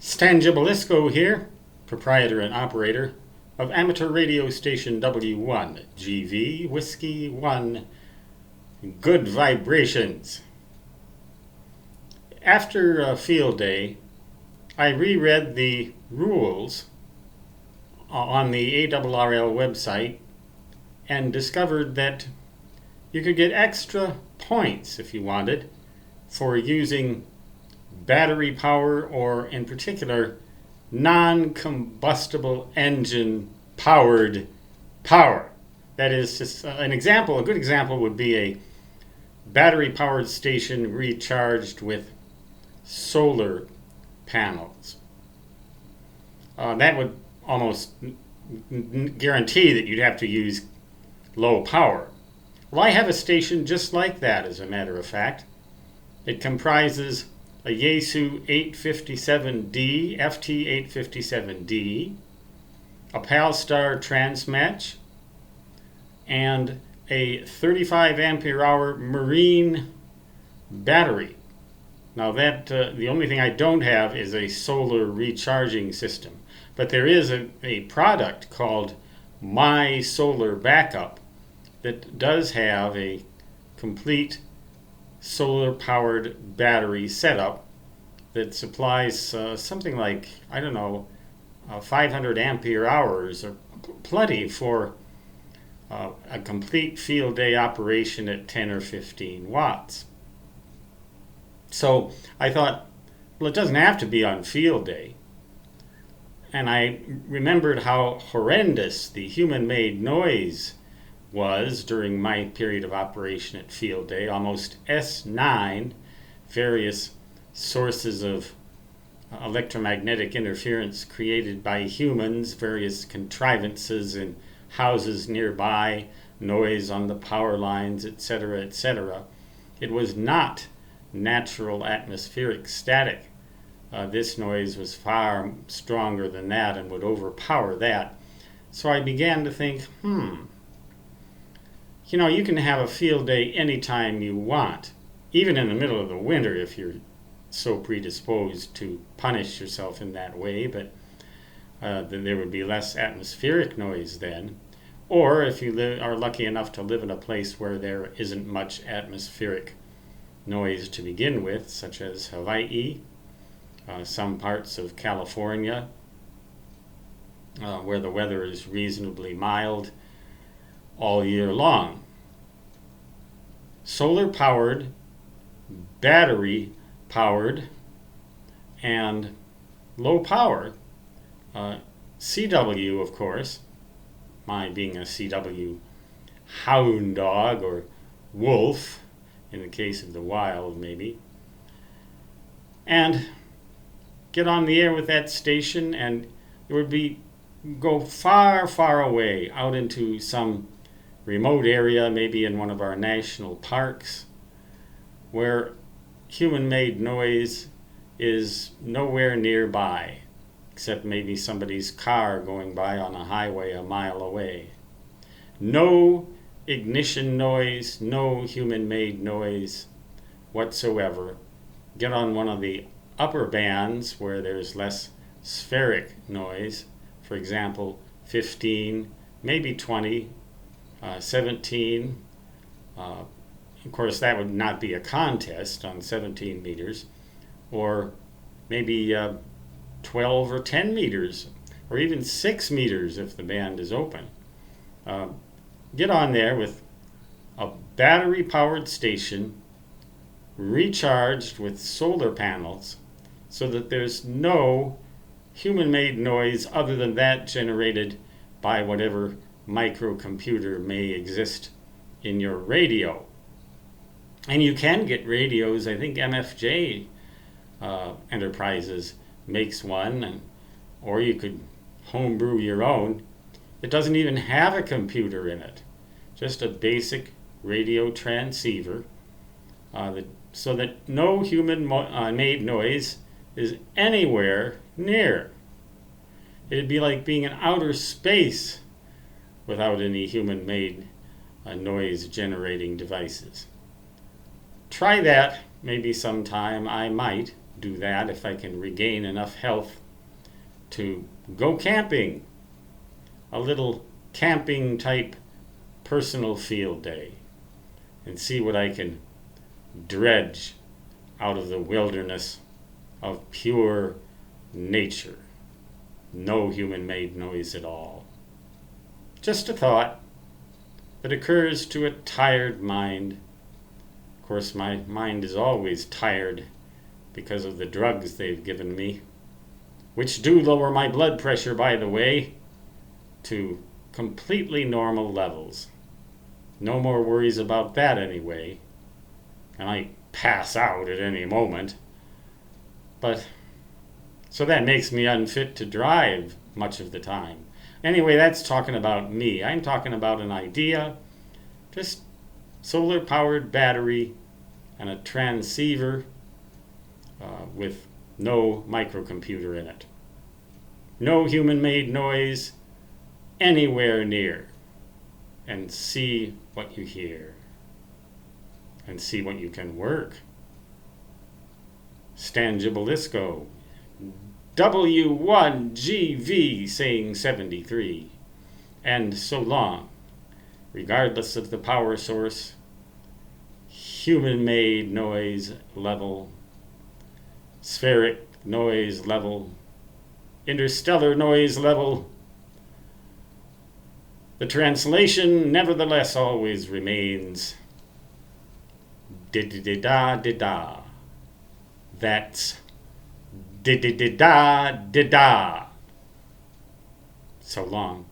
Stan Gibilisco here, proprietor and operator of amateur radio station W1, GV Whiskey 1, Good Vibrations. After a field day, I reread the rules on the ARRL website and discovered that you could get extra points if you wanted for using battery power, or in particular non-combustible engine powered power. That is just an example. A good example would be a battery powered station recharged with solar panels. That would almost guarantee that you'd have to use low power. Well, I have a station just like that, as a matter of fact. It comprises a Yaesu 857D, FT 857D, a Palstar Transmatch, and a 35 ampere hour marine battery. Now that the only thing I don't have is a solar recharging system, but there is a product called My Solar Backup that does have a complete solar powered battery setup that supplies something like, 500 ampere hours, or plenty for a complete field day operation at 10 or 15 watts. So I thought, well, it doesn't have to be on field day. And I remembered how horrendous the human-made noise was during my period of operation at field day, almost S9, various sources of electromagnetic interference created by humans, various contrivances in houses nearby, noise on the power lines, etc., etc. It was not natural atmospheric static. This noise was far stronger than that and would overpower that. So I began to think, you can have a field day anytime you want, even in the middle of the winter if you're so predisposed to punish yourself in that way, but then there would be less atmospheric noise then. Or if you are lucky enough to live in a place where there isn't much atmospheric noise to begin with, such as Hawaii, some parts of California, where the weather is reasonably mild all year long. Solar powered, battery powered, and low power, CW, of course, my being a CW hound dog or wolf in the case of the wild, maybe, and get on the air with that station, and it would go far, far away out into some remote area, maybe in one of our national parks, where human-made noise is nowhere nearby, except maybe somebody's car going by on a highway a mile away. No ignition noise, no human-made noise whatsoever. Get on one of the upper bands where there's less spheric noise, for example, 15, maybe 20, 17. Of course, that would not be a contest on 17 meters, or maybe 12 or 10 meters, or even 6 meters if the band is open. Get on there with a battery-powered station recharged with solar panels so that there's no human-made noise other than that generated by whatever microcomputer may exist in your radio. And you can get radios. I think MFJ Enterprises makes one, or you could homebrew your own. It doesn't even have a computer in it, just a basic radio transceiver, so that no human-made noise is anywhere near. It'd be like being in outer space without any human-made noise-generating devices. Try that maybe sometime. I might. do that if I can regain enough health to go camping. A little camping type personal field day and see what I can dredge out of the wilderness of pure nature. No human-made noise at all. Just a thought that occurs to a tired mind. Of course, my mind is always tired because of the drugs they've given me, which do lower my blood pressure, by the way, to completely normal levels. No more worries about that anyway. I might pass out at any moment. But so that makes me unfit to drive much of the time. Anyway, that's talking about me. I'm talking about an idea, just solar-powered battery and a transceiver with no microcomputer in it. No human-made noise anywhere near. And see what you hear. And see what you can work. Stan Gibilisco, W1GV saying 73. And so long, regardless of the power source, human-made noise level, spheric noise level, interstellar noise level, the translation nevertheless always remains di-di-di-da-di-da. That's di-di-di-da-di-da. So long.